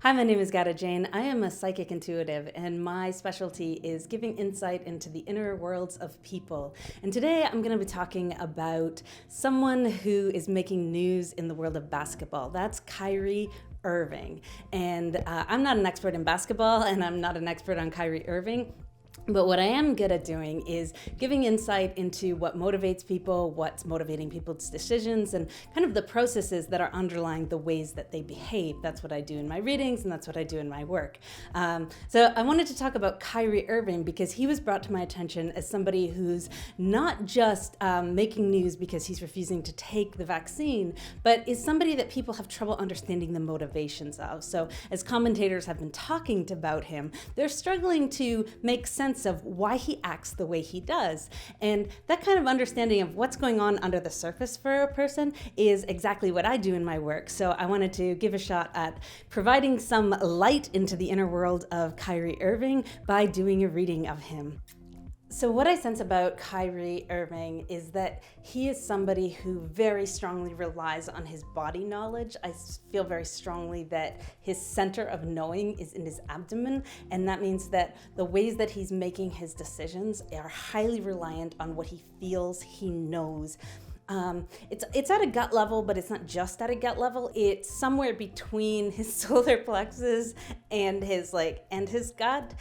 Hi, my name is Gada Jane. I am a psychic intuitive, and my specialty is giving insight into the inner worlds of people. And today I'm going to be talking about someone who is making news in the world of basketball. That's Kyrie Irving. And I'm not an expert in basketball, and I'm not an expert on Kyrie Irving. But what I am good at doing is giving insight into what motivates people, what's motivating people's decisions, and kind of the processes that are underlying the ways that they behave. That's what I do in my readings, and that's what I do in my work. So I wanted to talk about Kyrie Irving because he was brought to my attention as somebody who's not just making news because he's refusing to take the vaccine, but is somebody that people have trouble understanding the motivations of. So as commentators have been talking about him, they're struggling to make sense of why he acts the way he does. And that kind of understanding of what's going on under the surface for a person is exactly what I do in my work. So I wanted to give a shot at providing some light into the inner world of Kyrie Irving by doing a reading of him. So what I sense about Kyrie Irving is that he is somebody who very strongly relies on his body knowledge. I feel very strongly that his center of knowing is in his abdomen, and that means that the ways that he's making his decisions are highly reliant on what he feels, he knows. It's at a gut level, but it's not just at a gut level. It's somewhere between his solar plexus and his gut.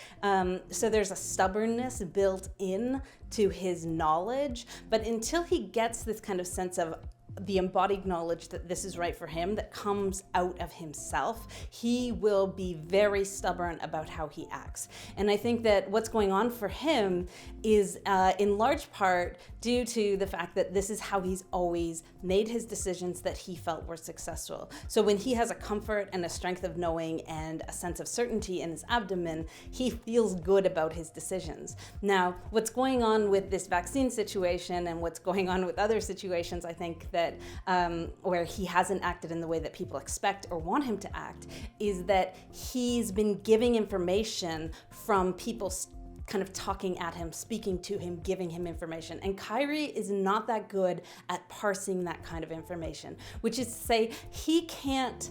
So there's a stubbornness built in to his knowledge, but until he gets this kind of sense of the embodied knowledge that this is right for him that comes out of himself, he will be very stubborn about how he acts. And I think that what's going on for him is in large part due to the fact that this is how he's always made his decisions that he felt were successful. So when he has a comfort and a strength of knowing and a sense of certainty in his abdomen, he feels good about his decisions. Now, what's going on with this vaccine situation and what's going on with other situations, I think that where he hasn't acted in the way that people expect or want him to act, is that he's been giving information from people kind of talking at him, speaking to him, giving him information. And Kyrie is not that good at parsing that kind of information, which is to say he can't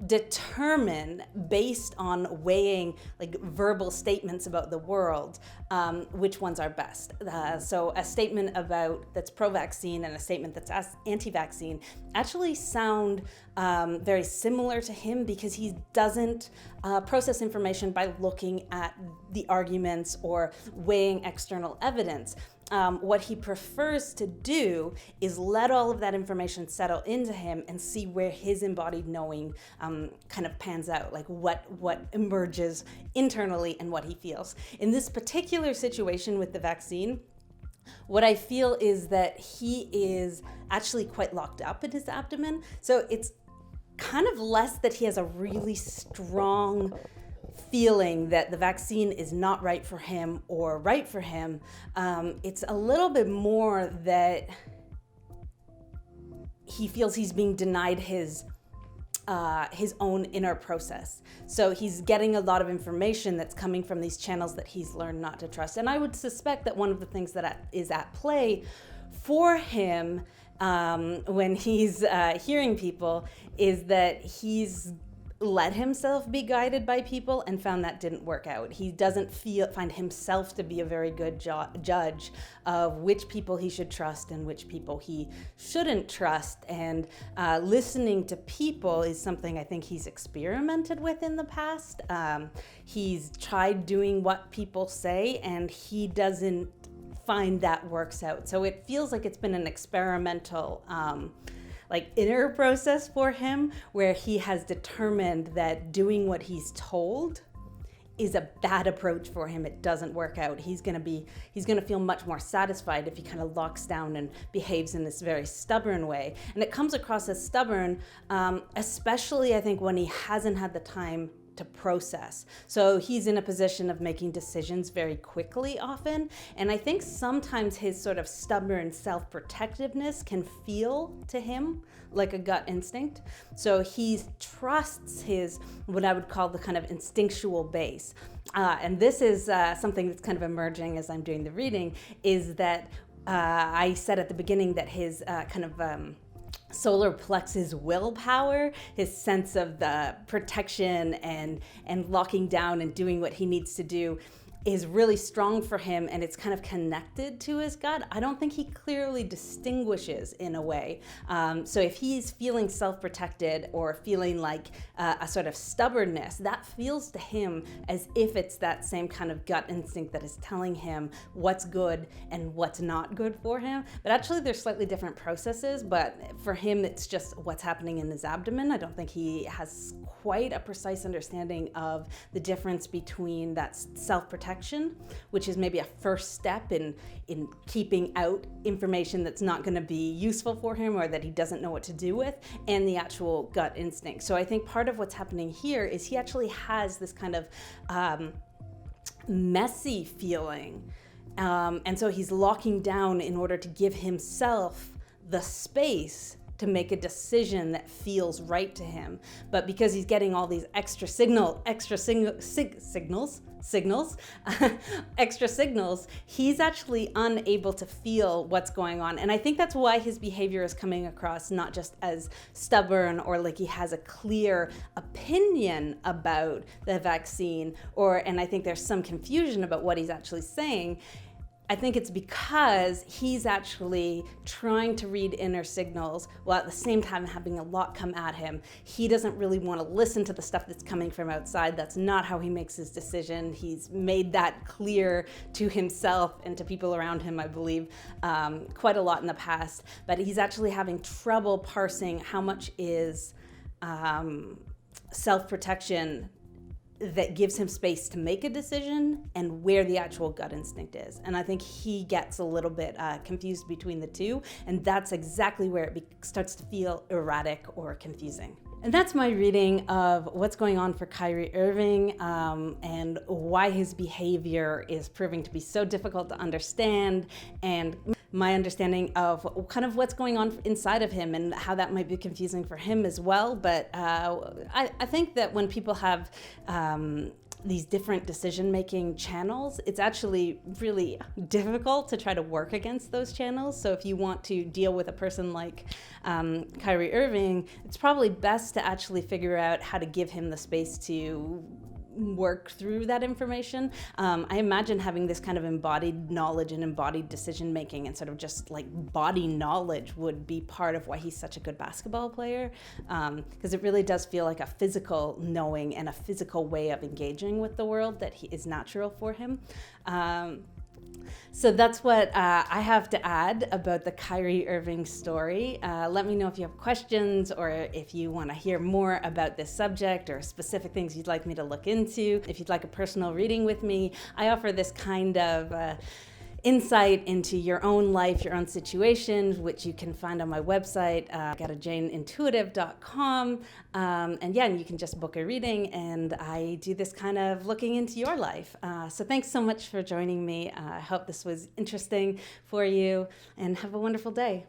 determine based on weighing like verbal statements about the world which ones are best. So a statement that's pro-vaccine and a statement that's anti-vaccine actually sound very similar to him because he doesn't process information by looking at the arguments or weighing external evidence. What he prefers to do is let all of that information settle into him and see where his embodied knowing kind of pans out, like what emerges internally and what he feels. In this particular situation with the vaccine, what I feel is that he is actually quite locked up in his abdomen. So it's kind of less that he has a really strong feeling that the vaccine is not right for him or right for him. It's a little bit more that he feels he's being denied his own inner process. So he's getting a lot of information that's coming from these channels that he's learned not to trust. And I would suspect that one of the things that is at play for him when he's hearing people is that he's let himself be guided by people and found that didn't work out. He doesn't find himself to be a very good judge of which people he should trust and which people he shouldn't trust. And listening to people is something I think he's experimented with in the past. He's tried doing what people say and he doesn't find that works out. So it feels like it's been an experimental inner process for him where he has determined that doing what he's told is a bad approach for him. It doesn't work out. He's gonna feel much more satisfied if he kind of locks down and behaves in this very stubborn way. And it comes across as stubborn, especially I think when he hasn't had the time to process. So he's in a position of making decisions very quickly often. And I think sometimes his sort of stubborn self-protectiveness can feel to him like a gut instinct. So he trusts his, what I would call the kind of instinctual base. And this is something that's kind of emerging as I'm doing the reading, is that I said at the beginning that his solar plexus willpower, his sense of the protection and locking down and doing what he needs to do, is really strong for him, and it's kind of connected to his gut. I don't think he clearly distinguishes in a way. So if he's feeling self-protected or feeling like a sort of stubbornness, that feels to him as if it's that same kind of gut instinct that is telling him what's good and what's not good for him. But actually there's slightly different processes, but for him it's just what's happening in his abdomen. I don't think he has quite a precise understanding of the difference between that self-protection, which is maybe a first step in keeping out information that's not going to be useful for him or that he doesn't know what to do with, and the actual gut instinct. So I think part of what's happening here is he actually has this kind of messy feeling, and so he's locking down in order to give himself the space to make a decision that feels right to him. But because he's getting all these extra signals, he's actually unable to feel what's going on. And I think that's why his behavior is coming across not just as stubborn or like he has a clear opinion about the vaccine, and I think there's some confusion about what he's actually saying. I think it's because he's actually trying to read inner signals while at the same time having a lot come at him. He doesn't really want to listen to the stuff that's coming from outside. That's not how he makes his decision. He's made that clear to himself and to people around him, I believe, quite a lot in the past. But he's actually having trouble parsing how much is self-protection that gives him space to make a decision and where the actual gut instinct is. And I think he gets a little bit confused between the two, and that's exactly where it starts to feel erratic or confusing. And that's my reading of what's going on for Kyrie Irving and why his behavior is proving to be so difficult to understand, and my understanding of kind of what's going on inside of him and how that might be confusing for him as well. But I think that when people have these different decision-making channels, it's actually really difficult to try to work against those channels. So if you want to deal with a person like Kyrie Irving, it's probably best to actually figure out how to give him the space to work through that information. I imagine having this kind of embodied knowledge and embodied decision making and sort of just like body knowledge would be part of why he's such a good basketball player, because it really does feel like a physical knowing and a physical way of engaging with the world that is natural for him. So that's what I have to add about the Kyrie Irving story. Let me know if you have questions or if you want to hear more about this subject or specific things you'd like me to look into. If you'd like a personal reading with me, I offer this kind of insight into your own life, your own situations, which you can find on my website, GadaJaneIntuitive.com. And you can just book a reading, and I do this kind of looking into your life. So thanks so much for joining me. I hope this was interesting for you, and have a wonderful day.